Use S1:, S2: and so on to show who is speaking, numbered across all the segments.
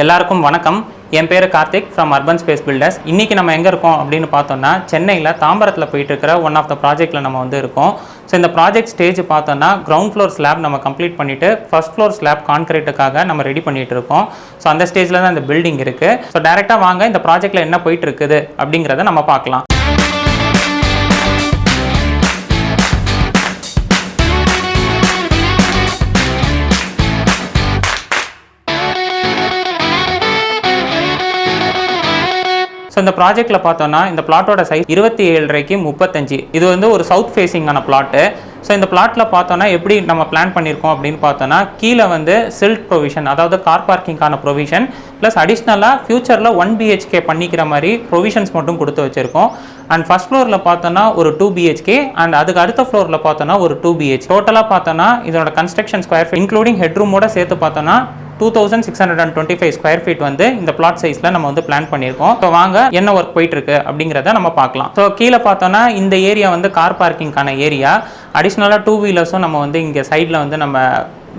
S1: எல்லாருக்கும் வணக்கம். என் பேர் Karthik from Urban Space Builders. இன்றைக்கி நம்ம எங்கே இருக்கோம் அப்படின்னு பார்த்தோன்னா சென்னையில் தாம்பரத்தில் போயிட்டு இருக்கிற ஒன் ஆஃப் த ப்ராஜெக்ட்டில் நம்ம வந்து இருக்கோம். ஸோ இந்த ப்ராஜெக்ட் ஸ்டேஜ் பார்த்தோன்னா கிரவுண்ட் ஃப்ளோர் ஸ்லாப் நம்ம கம்ப்ளீட் பண்ணிவிட்டு ஃபர்ஸ்ட் ஃப்ளோர் ஸ்லாப் கான்கிரீட்டுக்காக நம்ம ரெடி பண்ணிகிட்டு இருக்கோம். ஸோ அந்த ஸ்டேஜில் தான் இந்த பில்டிங் இருக்குது. ஸோ டேரெக்டாக வாங்க இந்த ப்ராஜெக்ட்டில் என்ன போயிட்டு இருக்குது அப்படிங்கிறத நம்ம பார்க்கலாம். ஸோ இந்த ப்ராஜெக்ட்டில் பார்த்தோன்னா இந்த பிளாட்டோட சைஸ் 27.5 35. இது வந்து ஒரு சவுத் ஃபேஸிங்கான பிளாட்டு. ஸோ இந்த பிளாட்டில் பார்த்தோன்னா எப்படி நம்ம பிளான் பண்ணியிருக்கோம் அப்படின்னு பார்த்தோன்னா கீழே வந்து சில்ட் ப்ரொவிஷன், அதாவது கார் பார்க்கிங்கான ப்ரொவிஷன் ப்ளஸ் அடிஷ்னலாக ஃபியூச்சரில் 1 BHK பண்ணிக்கிற மாதிரி ப்ரொவிஷன்ஸ் மட்டும் கொடுத்து வச்சுருக்கோம். அண்ட் ஃபஸ்ட் ஃப்ளோரில் பார்த்தோன்னா ஒரு 2 BHK அண்ட் அதுக்கு அடுத்த ஃப்ளோரில் பார்த்தோன்னா ஒரு 2 BHK. டோட்டலாக பார்த்தோன்னா இதோட கன்ஸ்ட்ரக்ஷன் ஸ்கொயர் ஃபீட் இன்க்ளூடிங் ஹெட்ரூமோட சேர்த்து பார்த்தோன்னா 2625 ஸ்கொயர் ஃபீட் வந்து இந்த பிளாட் சைஸில் நம்ம வந்து பிளான் பண்ணியிருக்கோம். ஸோ வாங்க என்ன ஒர்க் போயிட்டு இருக்கு அப்படிங்கிறத நம்ம பார்க்கலாம். ஸோ கீழே பார்த்தோன்னா இந்த ஏரியா வந்து கார் பார்க்கிங்கான ஏரியா. அடிஷ்னலாக 2 வீலர்ஸும் நம்ம வந்து இங்கே சைடில் வந்து நம்ம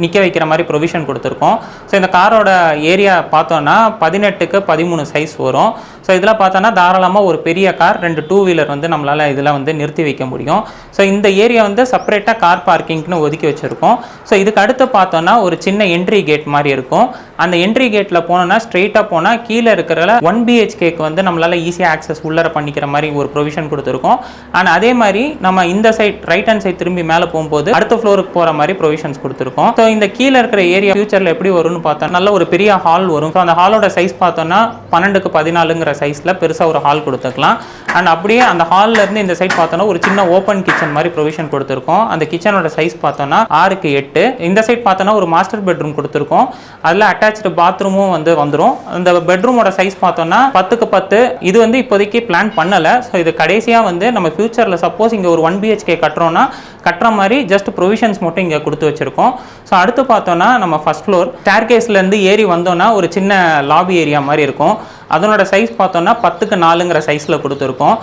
S1: நிற்க வைக்கிற மாதிரி ப்ரொவிஷன் கொடுத்துருக்கோம். ஸோ இந்த காரோட ஏரியா பார்த்தோன்னா 18க்கு 13 சைஸ் வரும். ஸோ இதில் பார்த்தோன்னா தாராளமாக ஒரு பெரிய கார் 2 2 வீலர் வந்து நம்மளால் இதில் வந்து நிறுத்தி வைக்க முடியும். ஸோ இந்த ஏரியா வந்து செப்பரேட்டாக கார் பார்க்கிங்னு ஒதுக்கி வச்சுருக்கோம். ஸோ இதுக்கு அடுத்து பார்த்தோன்னா ஒரு சின்ன என்ட்ரி கேட் மாதிரி இருக்கும். அந்த என்ட்ரி கேட்டில் போனோன்னா ஸ்ட்ரெயிட்டாக போனால் கீழே இருக்கிற 1 BHKக்கு வந்து நம்மளால் ஈஸியாக ஆக்சஸ் உள்ளர பண்ணிக்கிற மாதிரி ஒரு ப்ரொவிஷன் கொடுத்துருக்கோம். அண்ட் அதே மாதிரி நம்ம இந்த சைட் ரைட் ஹேண்ட் சைட் திரும்பி மேலே போகும்போது அடுத்த ஃப்ளோருக்கு போகிற மாதிரி ப்ரொவிஷன்ஸ் கொடுத்துருக்கோம். ஸோ இந்த கீழே இருக்கிற ஏரியா ஃபியூச்சரில் எப்படி வரும்னு பார்த்தா நல்ல ஒரு பெரிய ஹால் வரும். ஸோ அந்த ஹாலோட சைஸ் பார்த்தோன்னா 12க்கு 14ங்கிற சைஸில் பெருசாக ஒரு ஹால் கொடுத்துக்கலாம். அண்ட் அப்படியே அந்த ஹாலில் இருந்து இந்த சைட் பார்த்தோன்னா ஒரு சின்ன ஓப்பன் கிச்சன் மாதிரி ப்ரொவிஷன் கொடுத்துருக்கோம். அந்த கிச்சனோட சைஸ் பார்த்தோன்னா 6க்கு 8. இந்த சைட் பார்த்தோன்னா ஒரு மாஸ்டர் பெட்ரூம் கொடுத்துருக்கோம். அதில் அட்டாச்சு பாத்ரூமும் வந்து வந்துடும். அந்த பெட்ரூமோட சைஸ் பார்த்தோன்னா 10க்கு 10. இது வந்து இப்போதைக்கு பிளான் பண்ணலை. ஸோ இது கடைசியாக வந்து நம்ம ஃபியூச்சரில் சப்போஸ் இங்கே ஒரு 1 BHK கட்டுறோன்னா கட்டுற மாதிரி ஜஸ்ட் ப்ரொவிஷன்ஸ் மட்டும் இங்கே கொடுத்து வச்சுருக்கோம். ஸோ அடுத்து பார்த்தோன்னா நம்ம ஃபஸ்ட் ஃப்ளோர் ஸ்டேர்கேஸ்லேருந்து ஏறி வந்தோன்னா ஒரு சின்ன லாபி ஏரியா மாதிரி இருக்கும். அதனோட சைஸ் பார்த்தோன்னா 10க்கு 4ங்கிற சைஸில் கொடுத்துருக்கோம்.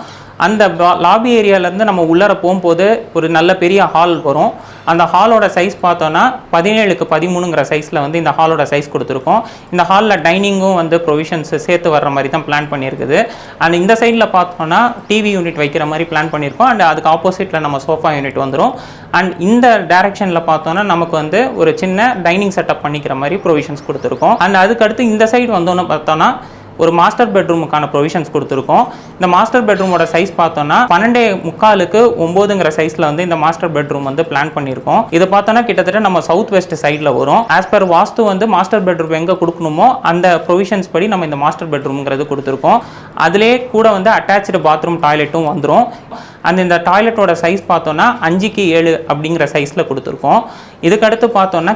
S1: அந்த லாபி ஏரியாவிலேருந்து நம்ம உள்ளர போகும்போது ஒரு நல்ல பெரிய ஹால் வரும். அந்த ஹாலோட சைஸ் பார்த்தோன்னா 17க்கு 13ங்கிற சைஸில் வந்து இந்த ஹாலோட சைஸ் கொடுத்துருக்கோம். இந்த ஹாலில் டைனிங்கும் வந்து ப்ரொவிஷன்ஸ் சேர்த்து வர்ற மாதிரி தான் பிளான் பண்ணியிருக்குது. அண்ட் இந்த சைடில் பார்த்தோன்னா டிவி யூனிட் வைக்கிற மாதிரி பிளான் பண்ணியிருக்கோம். அண்ட் அதுக்கு ஆப்போசிட்டில் நம்ம சோஃபா யூனிட் வந்துடும். அண்ட் இந்த டைரக்ஷனில் பார்த்தோன்னா நமக்கு வந்து ஒரு சின்ன டைனிங் செட்டப் பண்ணிக்கிற மாதிரி ப்ரொவிஷன்ஸ் கொடுத்துருக்கோம். அண்ட் அதுக்கடுத்து இந்த சைடு வந்தோன்னு பார்த்தோன்னா ஒரு மாஸ்டர் பெட்ரூமுக்கான ப்ரொவிஷன்ஸ் கொடுத்துருக்கோம். இந்த மாஸ்டர் பெட்ரூமோட சைஸ் பார்த்தோன்னா 12.75க்கு 9ங்கிற சைஸில் வந்து இந்த மாஸ்டர் பெட்ரூம் வந்து பிளான் பண்ணியிருக்கோம். இதை பார்த்தோன்னா கிட்டத்தட்ட நம்ம சவுத் வெஸ்ட் சைடில் வரும். ஆஸ் பர் வாஸ்து வந்து மாஸ்டர் பெட்ரூம் எங்கே கொடுக்கணுமோ அந்த ப்ரொவிஷன்ஸ் படி நம்ம இந்த மாஸ்டர் பெட்ரூம்ங்கிறது கொடுத்துருக்கோம். அதிலே கூட வந்து அட்டாச்சு பாத்ரூம் டாய்லெட்டும் வந்துடும். அந்த இந்த டாய்லெட்டோட சைஸ் பார்த்தோன்னா 5க்கு 7 அப்படிங்கிற சைஸில் கொடுத்துருக்கோம். இதுக்கடுத்து பார்த்தோன்னா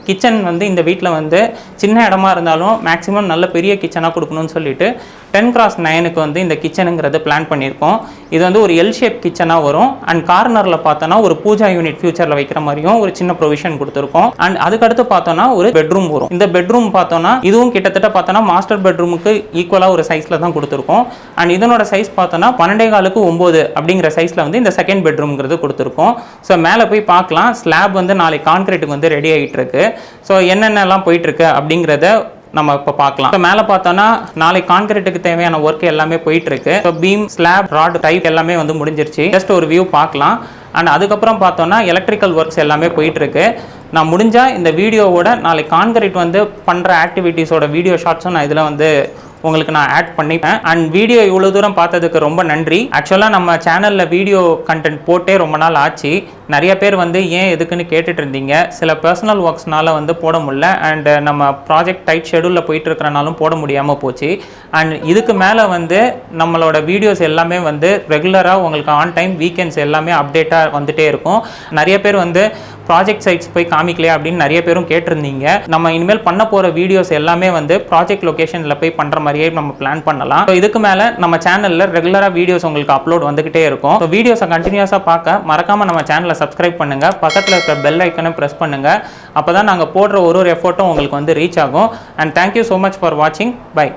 S1: கிச்சன் வந்து இந்த வீட்டில் வந்து சின்ன இடமா இருந்தாலும் மேக்ஸிமம் நல்ல பெரிய கிச்சனாக கொடுக்கணும்னு சொல்லிட்டு 10x9க்கு வந்து இந்த கிச்சனுங்கிறது பிளான் பண்ணியிருக்கோம். இது வந்து ஒரு எல் ஷேப் கிச்சனாக வரும். அண்ட் கார்னரில் பார்த்தோன்னா ஒரு பூஜா யூனிட் ஃபியூச்சரில் வைக்கிற மாதிரியும் ஒரு சின்ன ப்ரொவிஷன் கொடுத்துருக்கோம். அண்ட் அதுக்கடுத்து பார்த்தோன்னா ஒரு பெட்ரூம் வரும். இந்த பெட்ரூம் பார்த்தோன்னா இதுவும் கிட்டத்தட்ட பார்த்தோன்னா மாஸ்டர் பெட்ரூமுக்கு ஈக்குவலாக ஒரு சைஸில் தான் கொடுத்துருக்கோம். அண்ட் இதனோட சைஸ் பார்த்தோன்னா 12.25க்கு 9 அப்படிங்கிற சைஸில் வந்து இந்த செகண்ட் பெட்ரூம்ங்கிறது கொடுத்துருக்கோம். ஸோ மேலே போய் பார்க்கலாம். ஸ்லாப் வந்து நாளைக்கு கான்கிரீட்டுக்கு வந்து ரெடி ஆகிட்டு இருக்கு. ஸோ என்னென்னலாம் போயிட்டு இருக்கு அப்படிங்கிறத நம்ம இப்போ பார்க்கலாம். இப்போ மேலே பார்த்தோன்னா நாளைக்கு கான்கிரீட்டுக்கு தேவையான ஒர்க் எல்லாமே போயிட்டு இருக்கு. So beam, slab, rod type எல்லாமே வந்து முடிஞ்சிருச்சு. ஜஸ்ட் ஒரு வியூ பார்க்கலாம். அண்ட் அதுக்கப்புறம் பார்த்தோன்னா எலக்ட்ரிக்கல் ஒர்க்ஸ் எல்லாமே போயிட்டு இருக்கு. நான் முடிஞ்சால் இந்த வீடியோவோட நாளைக்கு கான்கிரீட் வந்து பண்ணுற ஆக்டிவிட்டீஸோட வீடியோ ஷார்ட்ஸும் நான் இதில் வந்து உங்களுக்கு நான் ஆட் பண்ணிப்பேன். அண்ட் வீடியோ இவ்வளோ தூரம் பார்த்ததுக்கு ரொம்ப நன்றி. ஆக்சுவலாக நம்ம சேனலில் வீடியோ கண்டென்ட் போட்டே ரொம்ப நாள் ஆச்சு. நிறைய பேர் வந்து ஏன் எதுக்குன்னு கேட்டுட்டு இருந்தீங்க. சில பர்சனல் ஒர்க்ஸ்னால வந்து போட முடியல. அண்ட் நம்ம ப்ராஜெக்ட் டைட் ஷெடியூலில் போயிட்டு இருக்கிறனாலும் போட முடியாமல் போச்சு. அண்ட் இதுக்கு மேலே வந்து நம்மளோட வீடியோஸ் எல்லாமே வந்து ரெகுலராக உங்களுக்கு ஆன் டைம் வீக்கெண்ட்ஸ் எல்லாமே அப்டேட்டாக வந்துகிட்டே இருக்கும். நிறைய பேர் வந்து ப்ராஜெக்ட் சைட்ஸ் போய் காமிக்கலையா அப்படின்னு நிறைய பேரும் கேட்டிருந்தீங்க. நம்ம இனிமேல் பண்ண போகிற வீடியோஸ் எல்லாமே வந்து ப்ராஜெக்ட் லொக்கேஷனில் போய் பண்ணுற மாதிரியே நம்ம பிளான் பண்ணலாம். ஸோ இதுக்கு மேலே நம்ம சேனலில் ரெகுலராக வீடியோஸ் உங்களுக்கு அப்லோட் வந்துகிட்டே இருக்கும். ஸோ வீடியோஸை கண்டினியூஸாக பார்க்க மறக்காமல் நம்ம சேனலை சப்ஸ்கிரைப் பண்ணுங்கள். பக்கத்தில் இருக்கிற பெல் ஐக்கனை ப்ரெஸ் பண்ணுங்கள். அப்போ தான் நாங்கள் போடுற ஒரு எஃபோர்ட்டும் உங்களுக்கு வந்து ரீச் ஆகும். And thank you so much for வாட்சிங். பை.